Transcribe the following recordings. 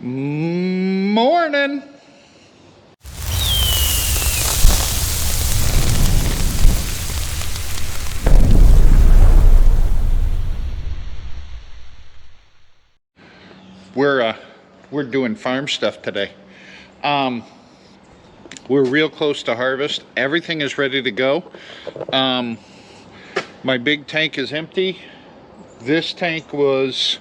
Morning. We're doing farm stuff today. We're real close to harvest. Everything is ready to go. My big tank is empty. This tank was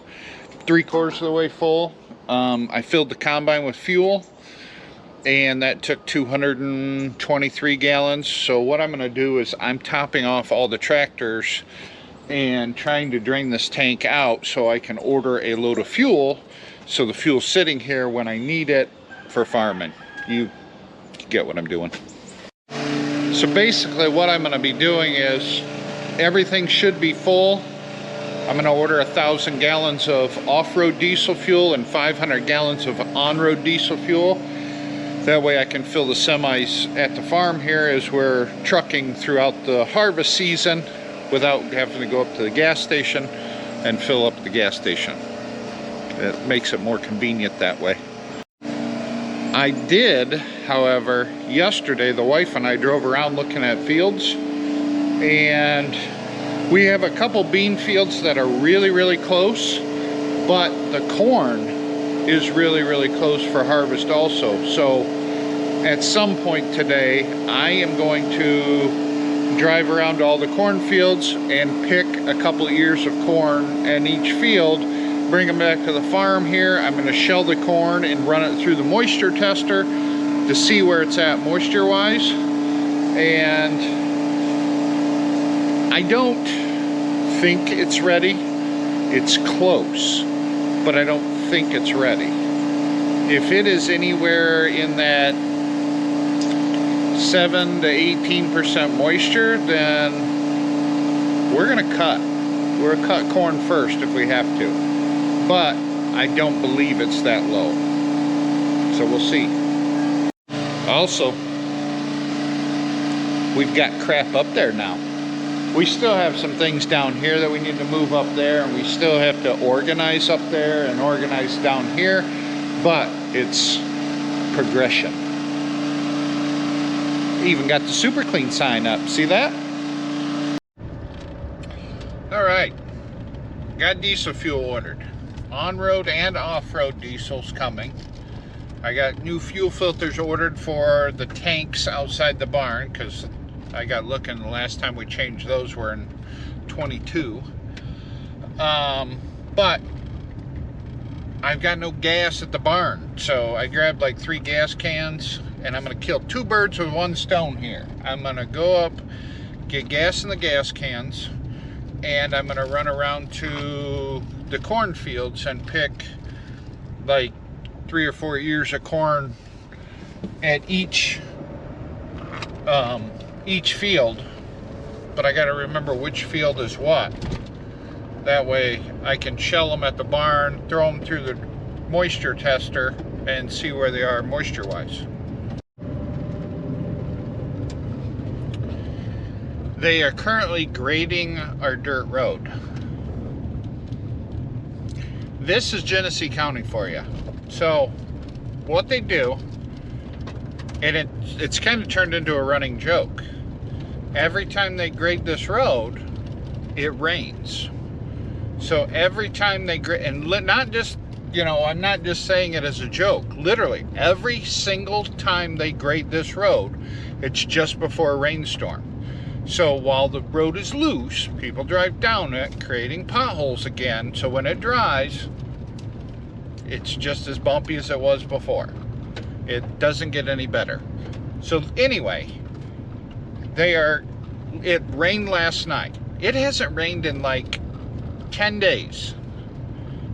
3/4 of the way full. I filled the combine with fuel, and that took 223 gallons. So what I'm going to do is I'm topping off all the tractors and trying to drain this tank out so I can order a load of fuel, so the fuel's sitting here when I need it for farming. You get what I'm doing. So basically what I'm going to be doing is everything should be full. I'm going to order 1,000 gallons of off-road diesel fuel and 500 gallons of on-road diesel fuel. That way I can fill the semis at the farm here as we're trucking throughout the harvest season without having to go up to the gas station and fill up the gas station. It makes it more convenient that way. I did, however, yesterday the wife and I drove around looking at fields, and we have a couple bean fields that are really close, but the corn is really close for harvest also. So at some point today I am going to drive around all the cornfields and pick a couple ears of corn in each field, bring them back to the farm here. I'm going to shell the corn and run it through the moisture tester to see where it's at moisture wise. And I don't think it's ready. It's close, but I don't think it's ready. If it is anywhere in that 7 to 18% moisture, then we're gonna cut. We're gonna cut corn first if we have to. But I don't believe it's that low. So we'll see. Also, we've got crap up there now. We still have some things down here that we need to move up there, and we still have to organize up there and organize down here, but it's progression. Even got the super clean sign up. See that? All right, got diesel fuel ordered. On-road and off-road diesel's coming. I got new fuel filters ordered for the tanks outside the barn, because I got looking, the last time we changed those were in 22. But I've got no gas at the barn, so I grabbed like 3 gas cans, and I'm gonna kill 2 birds with 1 stone here. I'm gonna go up, get gas in the gas cans, and I'm gonna run around to the cornfields and pick like 3 or 4 ears of corn at each field, but I got to remember which field is what. That way I can shell them at the barn, throw them through the moisture tester, and see where they are moisture wise. They are currently grading our dirt road. This is Genesee County for you. So what they do, and it's kind of turned into a running joke. Every time they grade this road, it rains. So every time they grade, and not just, you know, I'm not just saying it as a joke. Literally, every single time they grade this road, it's just before a rainstorm. So while the road is loose, people drive down it, creating potholes again. So when it dries, it's just as bumpy as it was before. It doesn't get any better. So anyway, it rained last night. It hasn't rained in like 10 days.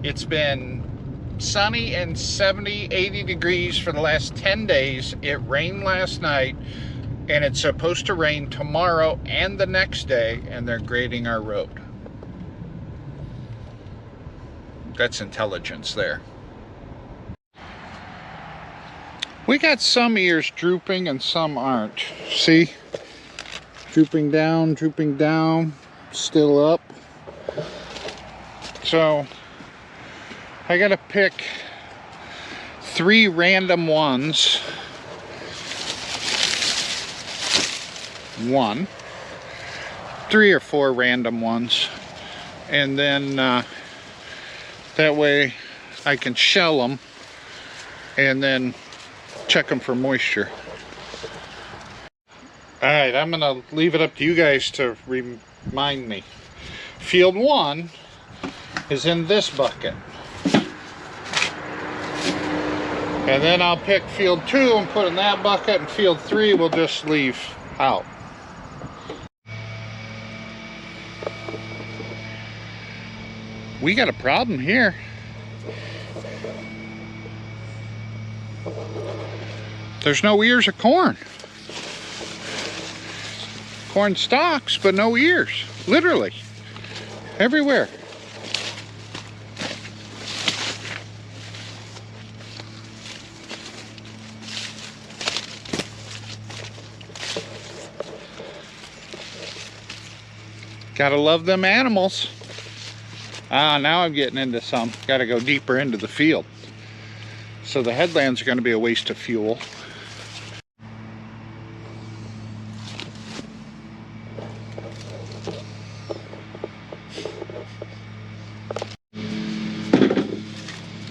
It's been sunny and 70, 80 degrees for the last 10 days. It rained last night, and it's supposed to rain tomorrow and the next day, and they're grading our road. That's intelligence there. We got some ears drooping and some aren't. See? Drooping down, still up. So I gotta pick 3 random ones. 1, 3 or 4 random ones, and then that way I can shell them and then check them for moisture. Alright, I'm gonna leave it up to you guys to remind me. Field 1 is in this bucket, and then I'll pick field 2 and put in that bucket, and field 3 we'll just leave out. We got a problem here. There's no ears of corn. Corn stalks, but no ears. Literally. Everywhere. Gotta love them animals. Ah, now I'm getting into some. Gotta go deeper into the field. So the headlands are gonna be a waste of fuel.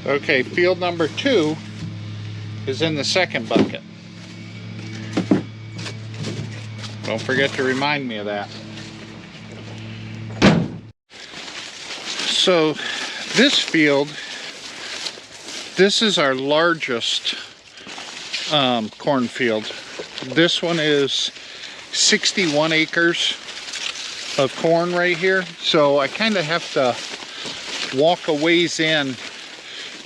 Okay, field number 2 is in the second bucket. Don't forget to remind me of that. So this field, this is our largest cornfield. This one is 61 acres of corn right here. So I kind of have to walk a ways in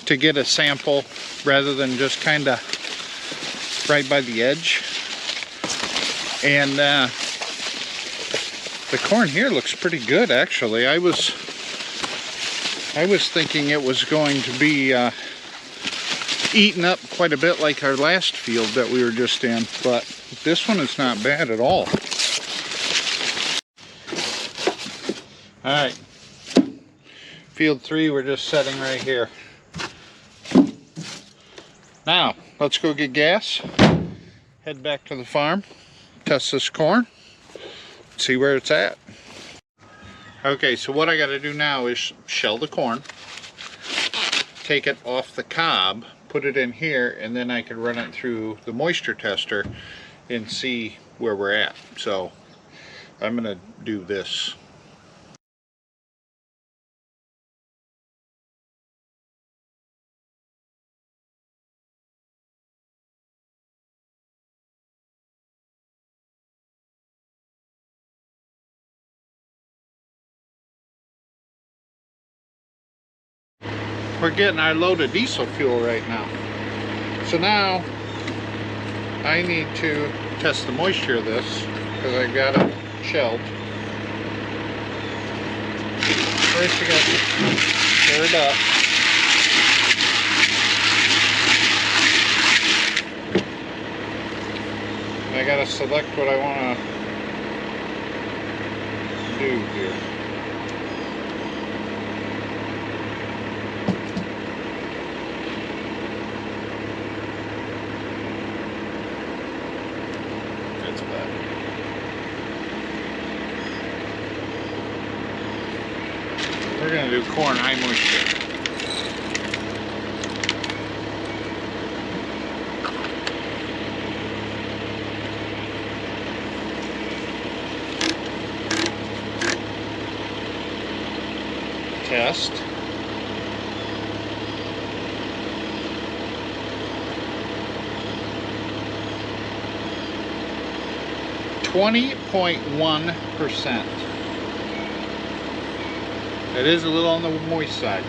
to get a sample rather than just kind of right by the edge. And the corn here looks pretty good, actually. I was thinking it was going to be eaten up quite a bit like our last field that we were just in, but this one is not bad at all. Alright, field 3 we're just setting right here. Now, let's go get gas, head back to the farm, test this corn, see where it's at. Okay, so what I got to do now is shell the corn, take it off the cob, put it in here, and then I can run it through the moisture tester and see where we're at. So I'm going to do this. We're getting our load of diesel fuel right now. So now I need to test the moisture of this because I got it shelled. First we got to stir it up. And I got to select what I want to do here. We're going to do corn high moisture. Test. .1%. It is a little on the moist side.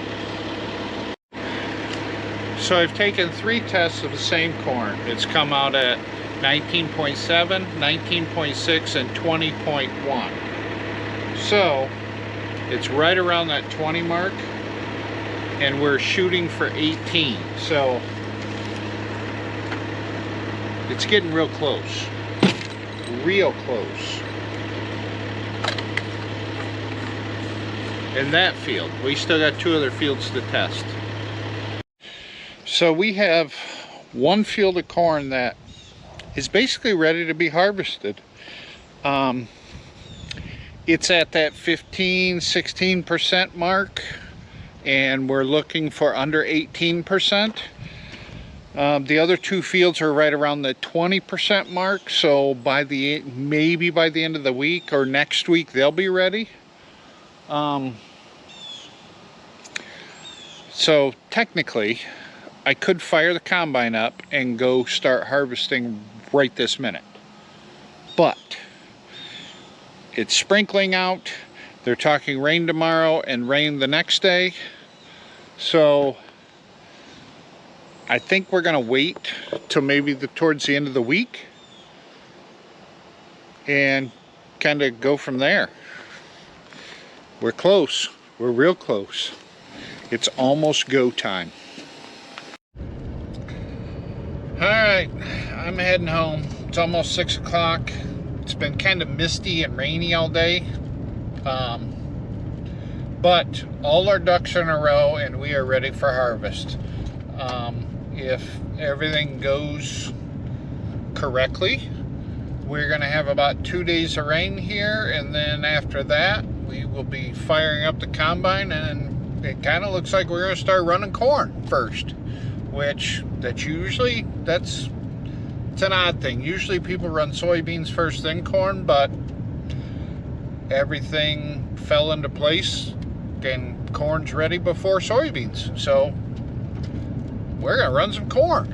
So I've taken 3 tests of the same corn. It's come out at 19.7, 19.6, and 20.1. So it's right around that 20 mark, and we're shooting for 18. So it's getting real close. Real close. In that field. We still got 2 other fields to test. So we have one field of corn that is basically ready to be harvested. It's at that 15-16% mark, and we're looking for under 18%. The other two fields are right around the 20% mark, so maybe by the end of the week or next week they'll be ready. So technically I could fire the combine up and go start harvesting right this minute, but it's sprinkling out. They're talking rain tomorrow and rain the next day, so I think we're gonna wait till maybe towards the end of the week and kind of go from there. We're close. We're real close. It's almost go time. Alright, I'm heading home. It's almost 6 o'clock. It's been kind of misty and rainy all day. But all our ducks are in a row and we are ready for harvest. If everything goes correctly, we're going to have about 2 days of rain here, and then after that we will be firing up the combine, and it kind of looks like we're going to start running corn first, which it's an odd thing. Usually people run soybeans first then corn, but everything fell into place and corn's ready before soybeans, so we're gonna run some corn.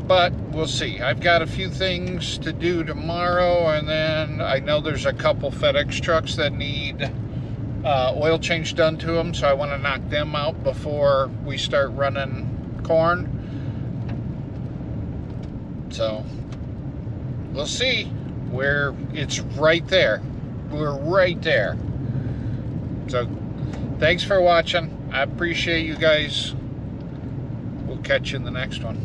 But we'll see. I've got a few things to do tomorrow, and then I know there's a couple FedEx trucks that need oil change done to them, so I want to knock them out before we start running corn. So we'll see. It's right there. We're right there. So thanks for watching. I appreciate you guys. We'll catch you in the next one.